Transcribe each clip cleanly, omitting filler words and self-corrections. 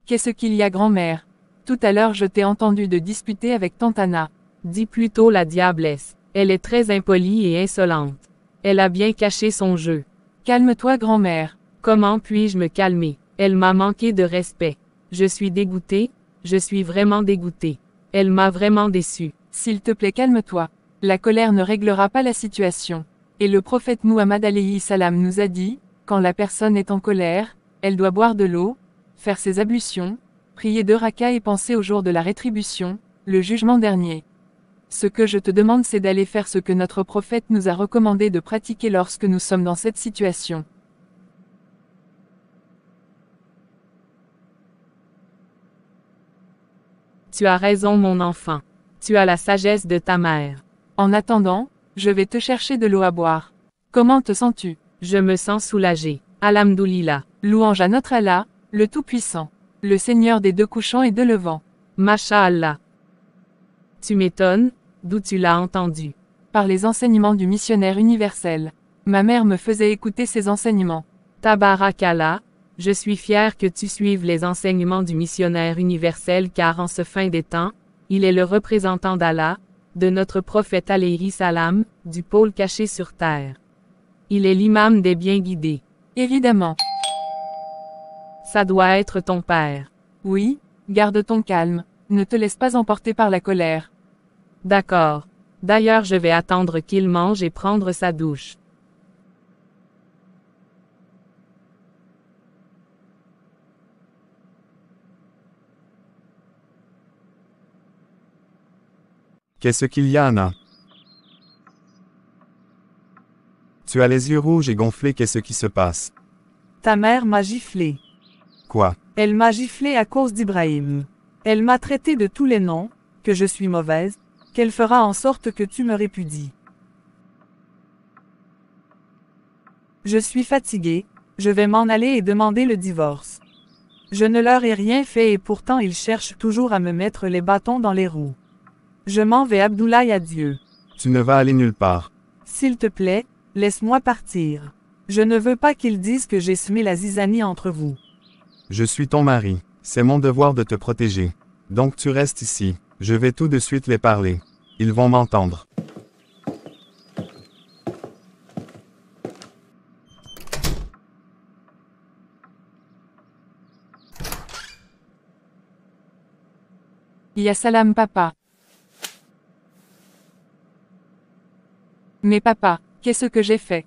Qu'est-ce qu'il y a grand-mère? Tout à l'heure je t'ai entendu de disputer avec tante Anna. Dis plutôt la diablesse. Elle est très impolie et insolente. Elle a bien caché son jeu. Calme-toi grand-mère. Comment puis-je me calmer? Elle m'a manqué de respect. Je suis dégoûté, je suis vraiment dégoûté. Elle m'a vraiment déçu. S'il te plaît calme-toi. La colère ne réglera pas la situation. Et le prophète Muhammad alayhi salam nous a dit, quand la personne est en colère, elle doit boire de l'eau, faire ses ablutions, prier 2 rakas et penser au jour de la rétribution, le jugement dernier. Ce que je te demande c'est d'aller faire ce que notre prophète nous a recommandé de pratiquer lorsque nous sommes dans cette situation. Tu as raison mon enfant. Tu as la sagesse de ta mère. En attendant, je vais te chercher de l'eau à boire. Comment te sens-tu? Je me sens soulagé. Alhamdoulilah. Louange à notre Allah, le Tout-Puissant, le Seigneur des 2 couchants et 2 levants. Masha'Allah. Tu m'étonnes, d'où tu l'as entendu? Par les enseignements du missionnaire universel. Ma mère me faisait écouter ses enseignements. Tabarakallah, je suis fier que tu suives les enseignements du missionnaire universel car en ce fin des temps, il est le représentant d'Allah, de notre prophète alayhi salam, du pôle caché sur terre. Il est l'imam des bien guidés. Évidemment. Ça doit être ton père. Oui, garde ton calme, ne te laisse pas emporter par la colère. D'accord. D'ailleurs je vais attendre qu'il mange et prendre sa douche. Qu'est-ce qu'il y a, Anna? Tu as les yeux rouges et gonflés, qu'est-ce qui se passe? Ta mère m'a giflé. Quoi? Elle m'a giflé à cause d'Ibrahim. Elle m'a traité de tous les noms, que je suis mauvaise, qu'elle fera en sorte que tu me répudies. Je suis fatiguée, je vais m'en aller et demander le divorce. Je ne leur ai rien fait et pourtant ils cherchent toujours à me mettre les bâtons dans les roues. Je m'en vais Abdoulaye adieu. Tu ne vas aller nulle part. S'il te plaît, laisse-moi partir. Je ne veux pas qu'ils disent que j'ai semé la zizanie entre vous. Je suis ton mari. C'est mon devoir de te protéger. Donc tu restes ici. Je vais tout de suite les parler. Ils vont m'entendre. Ya salam papa. Mais papa, qu'est-ce que j'ai fait?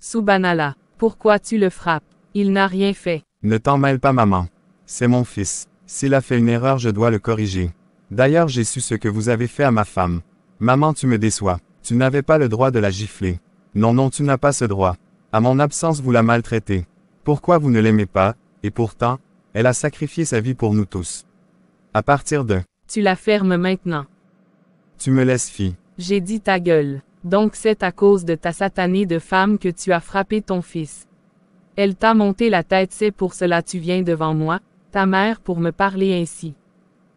Subhanallah, pourquoi tu le frappes? Il n'a rien fait. Ne t'en mêle pas maman. C'est mon fils. S'il a fait une erreur je dois le corriger. D'ailleurs j'ai su ce que vous avez fait à ma femme. Maman tu me déçois. Tu n'avais pas le droit de la gifler. Non tu n'as pas ce droit. À mon absence vous la maltraitez. Pourquoi vous ne l'aimez pas? Et pourtant, elle a sacrifié sa vie pour nous tous. À partir de... Tu la fermes maintenant. Tu me laisses fille. J'ai dit ta gueule. Donc c'est à cause de ta satanée de femme que tu as frappé ton fils. Elle t'a monté la tête, c'est pour cela tu viens devant moi, ta mère pour me parler ainsi.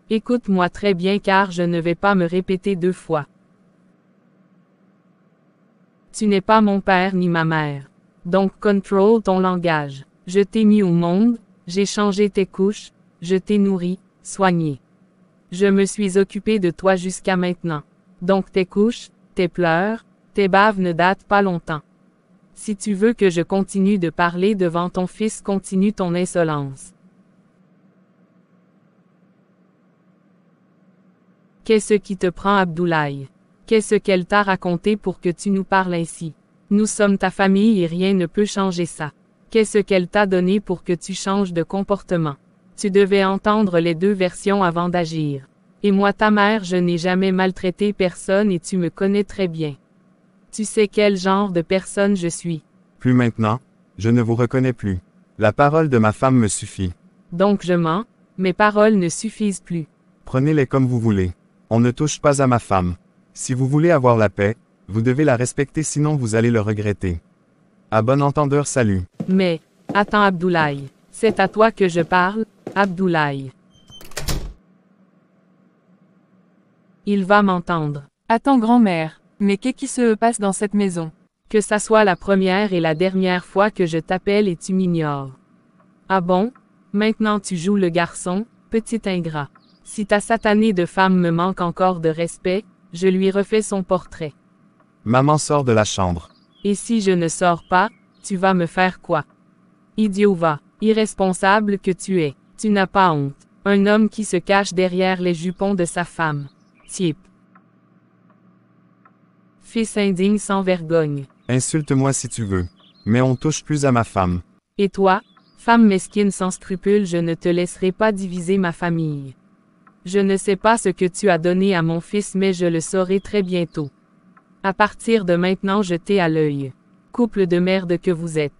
Écoute-moi très bien car je ne vais pas me répéter 2 fois. Tu n'es pas mon père ni ma mère. Donc contrôle ton langage. Je t'ai mis au monde, j'ai changé tes couches, je t'ai nourri, soigné. Je me suis occupé de toi jusqu'à maintenant. Donc tes couches, tes pleurs, tes baves ne datent pas longtemps. Si tu veux que je continue de parler devant ton fils, continue ton insolence. Qu'est-ce qui te prend Abdoulaye? Qu'est-ce qu'elle t'a raconté pour que tu nous parles ainsi? Nous sommes ta famille et rien ne peut changer ça. Qu'est-ce qu'elle t'a donné pour que tu changes de comportement? Tu devais entendre les 2 versions avant d'agir. Et moi ta mère je n'ai jamais maltraité personne et tu me connais très bien. Tu sais quel genre de personne je suis. Plus maintenant, je ne vous reconnais plus. La parole de ma femme me suffit. Donc je mens, mes paroles ne suffisent plus. Prenez-les comme vous voulez. On ne touche pas à ma femme. Si vous voulez avoir la paix, vous devez la respecter sinon vous allez le regretter. À bon entendeur salut. Mais, attends Abdoulaye, c'est à toi que je parle, Abdoulaye. Il va m'entendre. Attends grand-mère, mais qu'est-ce qui se passe dans cette maison? Que ça soit la première et la dernière fois que je t'appelle et tu m'ignores. Ah bon? Maintenant tu joues le garçon, petit ingrat. Si ta satanée de femme me manque encore de respect, je lui refais son portrait. Maman sort de la chambre. Et si je ne sors pas, tu vas me faire quoi? Idiot va, irresponsable que tu es, tu n'as pas honte. Un homme qui se cache derrière les jupons de sa femme. Type. Fils indigne sans vergogne. Insulte-moi si tu veux. Mais on touche plus à ma femme. Et toi, femme mesquine sans scrupules, je ne te laisserai pas diviser ma famille. Je ne sais pas ce que tu as donné à mon fils, mais je le saurai très bientôt. À partir de maintenant, je t'ai à l'œil. Couple de merde que vous êtes.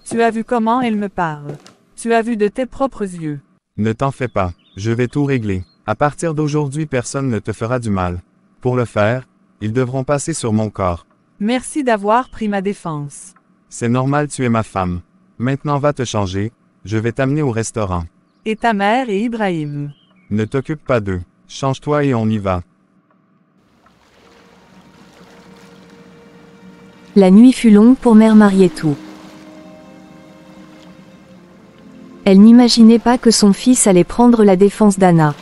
Tu as vu comment elle me parle. Tu as vu de tes propres yeux. Ne t'en fais pas, je vais tout régler. À partir d'aujourd'hui, personne ne te fera du mal. Pour le faire, ils devront passer sur mon corps. Merci d'avoir pris ma défense. C'est normal, tu es ma femme. Maintenant va te changer, je vais t'amener au restaurant. Et ta mère et Ibrahim. Ne t'occupe pas d'eux. Change-toi et on y va. La nuit fut longue pour Mère Marietou. Elle n'imaginait pas que son fils allait prendre la défense d'Anna.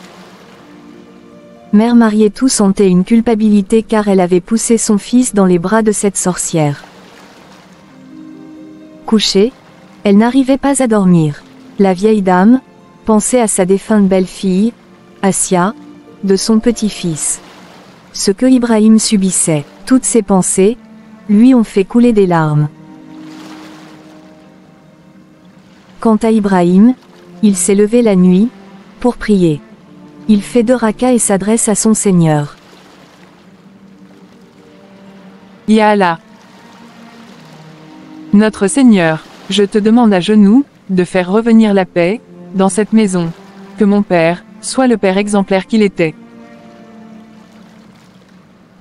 Mère Marietou sentait une culpabilité car elle avait poussé son fils dans les bras de cette sorcière. Couchée, elle n'arrivait pas à dormir. La vieille dame pensait à sa défunte belle-fille, Assia, de son petit-fils. Ce que Ibrahim subissait, toutes ses pensées, lui ont fait couler des larmes. Quant à Ibrahim, il s'est levé la nuit, pour prier. Il fait 2 rakas et s'adresse à son Seigneur. Ya Allah. Notre Seigneur, je te demande à genoux, de faire revenir la paix, dans cette maison. Que mon père, soit le père exemplaire qu'il était.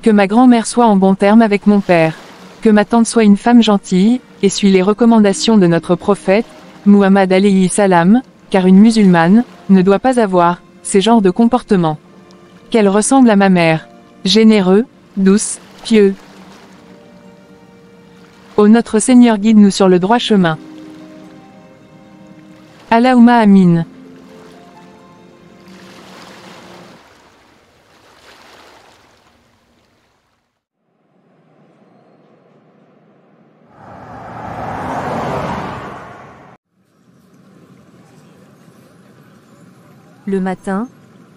Que ma grand-mère soit en bon terme avec mon père. Que ma tante soit une femme gentille, et suit les recommandations de notre prophète, Muhammad alayhi salam, car une musulmane, ne doit pas avoir, ces genres de comportements. Qu'elle ressemble à ma mère. Généreux, douce, pieux. Ô notre Seigneur, guide-nous sur le droit chemin. Allahumma amin. Le matin,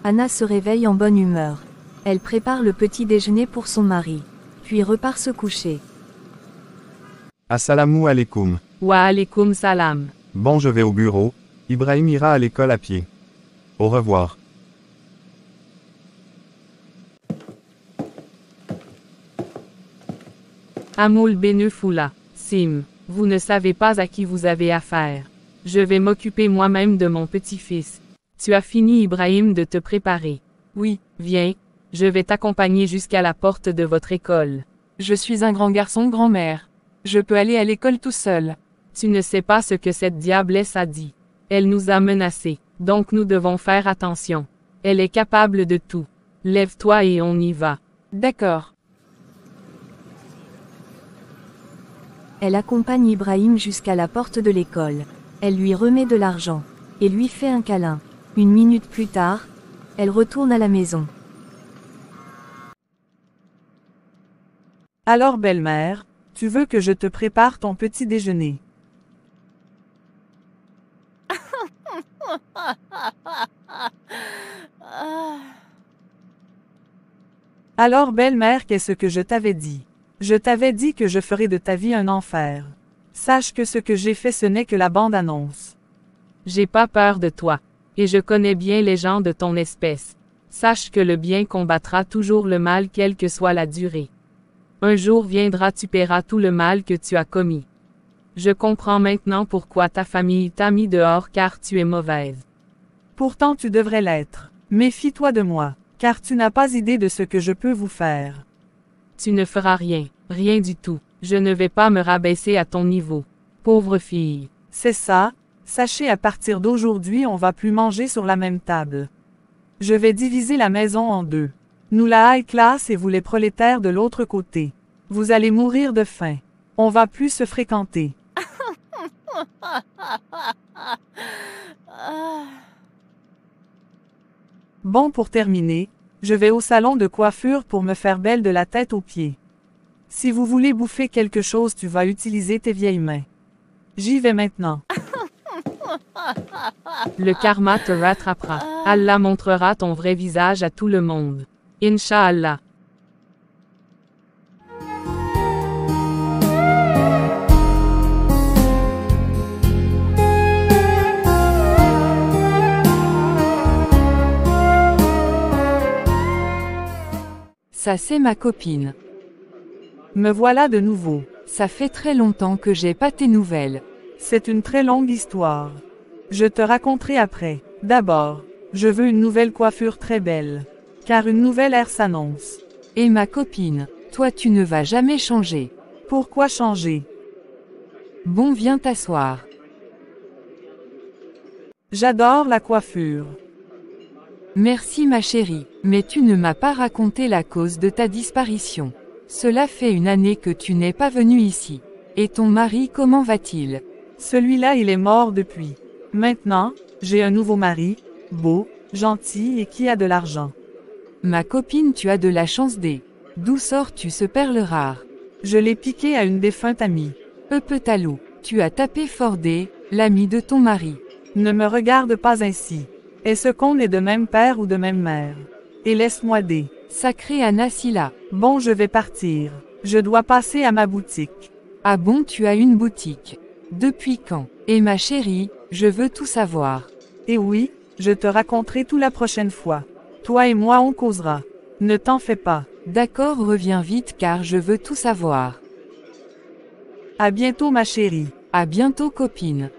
Anna se réveille en bonne humeur. Elle prépare le petit déjeuner pour son mari, puis repart se coucher. Assalamu alaikum. Wa alaikum salam. Bon, je vais au bureau. Ibrahim ira à l'école à pied. Au revoir. Amoul Benefoula. Sim, vous ne savez pas à qui vous avez affaire. Je vais m'occuper moi-même de mon petit-fils. Tu as fini, Ibrahim, de te préparer. Oui, Viens, je vais t'accompagner jusqu'à la porte de votre école. je suis un grand garçon, grand-mère. Je peux aller à l'école tout seul. Tu ne sais pas ce que cette diablesse a dit. Elle nous a menacés, donc nous devons faire attention. Elle est capable de tout. Lève-toi et on y va. D'accord. Elle accompagne Ibrahim jusqu'à la porte de l'école. Elle lui remet de l'argent, et lui fait un câlin. 1 minute plus tard, elle retourne à la maison. Alors belle-mère, tu veux que je te prépare ton petit déjeuner. Alors belle-mère, qu'est-ce que je t'avais dit? Je t'avais dit que je ferais de ta vie un enfer. Sache que ce que j'ai fait ce n'est que la bande-annonce. J'ai pas peur de toi. Et je connais bien les gens de ton espèce. Sache que le bien combattra toujours le mal quelle que soit la durée. Un jour viendra, tu paieras tout le mal que tu as commis. Je comprends maintenant pourquoi ta famille t'a mis dehors, car tu es mauvaise. Pourtant tu devrais l'être. Méfie-toi de moi, car tu n'as pas idée de ce que je peux vous faire. Tu ne feras rien, rien du tout. Je ne vais pas me rabaisser à ton niveau. Pauvre fille. C'est ça, sachez à partir d'aujourd'hui on va plus manger sur la même table. Je vais diviser la maison en 2. Nous la high class et vous les prolétaires de l'autre côté. Vous allez mourir de faim. On va plus se fréquenter. Bon, pour terminer, je vais au salon de coiffure pour me faire belle de la tête aux pieds. Si vous voulez bouffer quelque chose, tu vas utiliser tes vieilles mains. J'y vais maintenant. Le karma te rattrapera. Allah montrera ton vrai visage à tout le monde. Inch'Allah. Ça c'est ma copine. Me voilà de nouveau. Ça fait très longtemps que j'ai pas tes nouvelles. C'est une très longue histoire. Je te raconterai après. D'abord, je veux une nouvelle coiffure très belle. Car une nouvelle ère s'annonce. Et ma copine, toi tu ne vas jamais changer. Pourquoi changer? Bon, viens t'asseoir. J'adore la coiffure. Merci ma chérie, mais tu ne m'as pas raconté la cause de ta disparition. Cela fait 1 année que tu n'es pas venu ici. Et ton mari, comment va-t-il? Celui-là, il est mort depuis. Maintenant, j'ai un nouveau mari, beau, gentil et qui a de l'argent. Ma copine, tu as de la chance des. D'où sors-tu ce perle rare? Je l'ai piqué à une défunte amie. Talou, tu as tapé Fordé, l'ami de ton mari. Ne me regarde pas ainsi. Est-ce qu'on est de même père ou de même mère? Et laisse-moi des. Sacré Anasila. Bon, je vais partir. Je dois passer à ma boutique. Ah bon, tu as une boutique? Depuis quand? Et ma chérie, je veux tout savoir. Et oui, je te raconterai tout la prochaine fois. Toi et moi on causera. Ne t'en fais pas. D'accord, reviens vite car je veux tout savoir. À bientôt ma chérie. À bientôt copine.